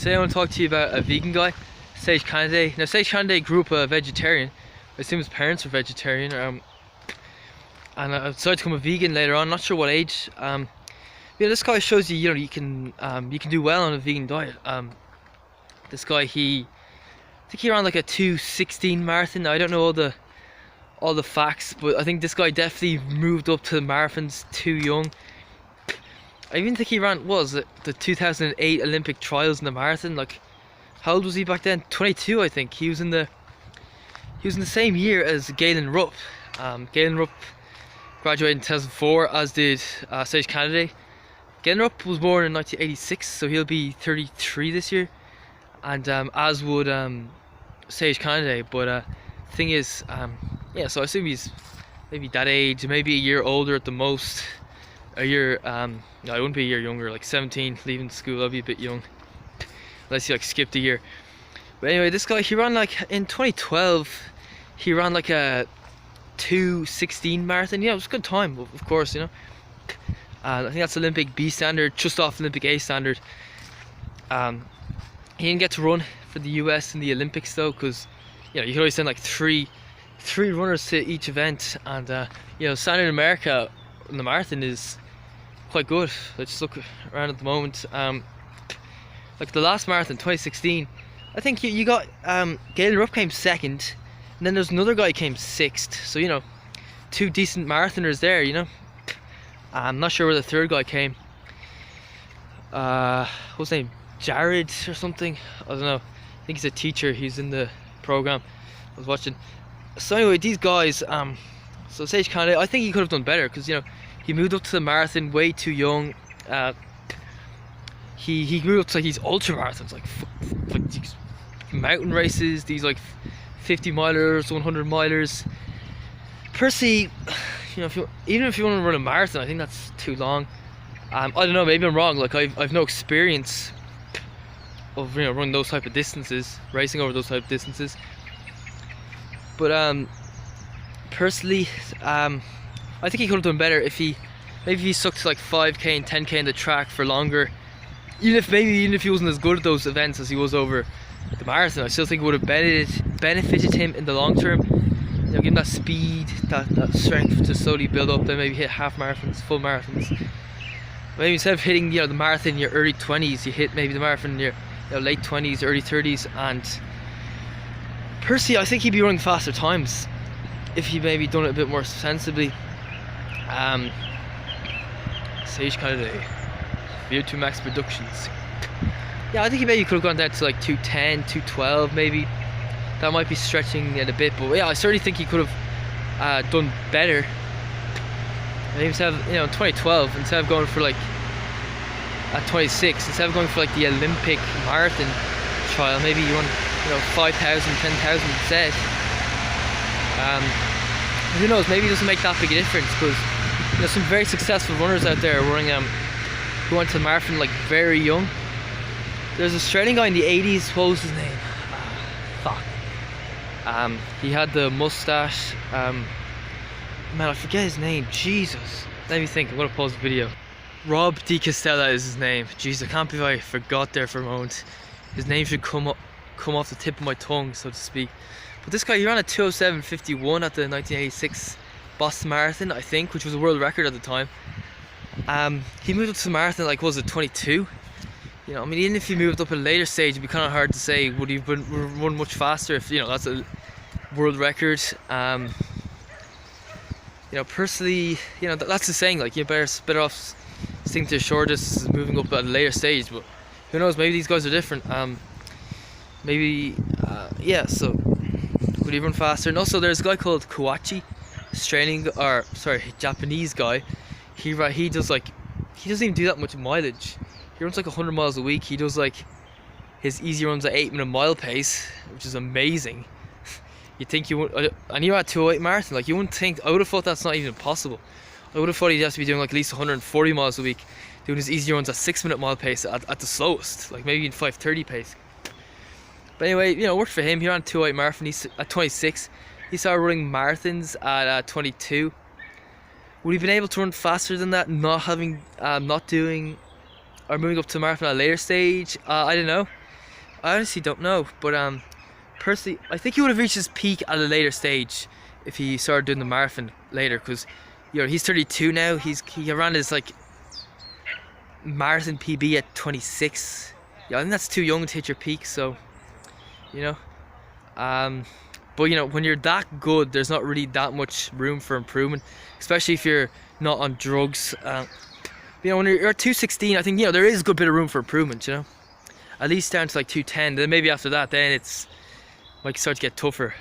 Today I want to talk to you about a vegan guy, Sage Kanaday. Now Sage Kanaday grew up a vegetarian. I assume his parents were vegetarian. And I decided to become a vegan later on. Not sure what age. This guy shows you, you can do well on a vegan diet. This guy, I think he ran like a 2:16 marathon. Now, I don't know all the facts, but I think this guy definitely moved up to the marathons too young. I even think he ran the 2008 Olympic trials in the marathon. Like, how old was he back then? 22, I think. He was in the same year as Galen Rupp. Galen Rupp graduated in 2004, as did Sage Kanaday. Galen Rupp was born in 1986, so he'll be 33 this year, and as would Sage Kanaday. But thing is, yeah, so I assume he's maybe that age, maybe a year older at the most. A year, no, I wouldn't be a year younger, like 17, leaving school. I'd be a bit young, unless he like skipped a year. But anyway, this guy, he ran like in 2012, he ran like a 2:16 marathon. Yeah, it was a good time, of course, I think that's Olympic B standard, just off Olympic A standard. He didn't get to run for the US in the Olympics though, because you can only send like three runners to each event, and standard in America in the marathon is quite good. Let's just look around at the moment. Like the last marathon, 2016, I think you got Galen Rupp came second, and then there's another guy came sixth. So two decent marathoners there. I'm not sure where the third guy came. What's his name? Jared or something? I don't know. I think he's a teacher. He's in the program I was watching. So anyway, these guys, so Sage Kanaday, I think he could have done better, because he moved up to the marathon way too young. He moved up to like these ultra marathons, like these mountain races, these like 50 milers, 100 milers. Personally, even if you want to run a marathon, I think that's too long. I don't know, maybe I'm wrong. Like I've no experience of running those type of distances, racing over those type of distances. But personally, I think he could have done better if he stuck to like 5k and 10k in the track for longer. Even if he wasn't as good at those events as he was over the marathon, I still think it would have benefited him in the long term. Give him that speed, that strength to slowly build up, then maybe hit half marathons, full marathons. Maybe instead of hitting the marathon in your early 20s, you hit maybe the marathon in your late 20s, early 30s. And personally, I think he'd be running faster times if he maybe done it a bit more sensibly. Sage Kanaday, VO2 Max Productions. Yeah, I think he maybe could have gone down to like 210, 212 maybe. That might be stretching it a bit, but yeah, I certainly think he could have done better. Maybe instead of, in 2012, instead of going for like at 26, instead of going for like the Olympic marathon trial, maybe you run 5,000, 10,000 instead. Who knows? Maybe it doesn't make that big a difference, because there's some very successful runners out there running who went to the marathon like very young. There's an Australian guy in the 80s. What was his name? Fuck. He had the mustache. Man, I forget his name. Jesus. Let me think. I'm gonna pause the video. Rob De Castella is his name. Jeez, I can't believe I forgot there for a moment. His name should come off the tip of my tongue, so to speak. But this guy, he ran a 2:07:51 at the 1986 Boston Marathon, I think, which was a world record at the time. He moved up to the marathon like, was it 22? Even if he moved up at a later stage, it'd be kind of hard to say would he run much faster if that's a world record. Personally, that's the saying, like, you're better off sticking to short distances, moving up at a later stage. But who knows? Maybe these guys are different. Yeah. So could he run faster? And also, there's a guy called Kawachi, Japanese guy. He doesn't even do that much mileage. He runs like 100 miles a week. He does like his easy runs at 8-minute mile pace, which is amazing. You think you would, and you're at 2:08 marathon. Like, you wouldn't think. I would have thought that's not even possible. I would have thought he'd have to be doing like at least 140 miles a week, doing his easy runs at 6-minute mile pace at the slowest, like maybe in 5:30 pace. But anyway, it worked for him. He ran 2:08 marathon. He's at 26. He started running marathons at 22. Would he have been able to run faster than that, not doing or moving up to marathon at a later stage? I don't know. I honestly don't know, but personally, I think he would have reached his peak at a later stage if he started doing the marathon later, because he's 32 now. He ran his like marathon PB at 26. Yeah, I think that's too young to hit your peak. So, you know, but when you're that good, there's not really that much room for improvement, especially if you're not on drugs. When you're at 216, I think there is a good bit of room for improvement. At least down to like 210. Then maybe after that, then it's might start to get tougher.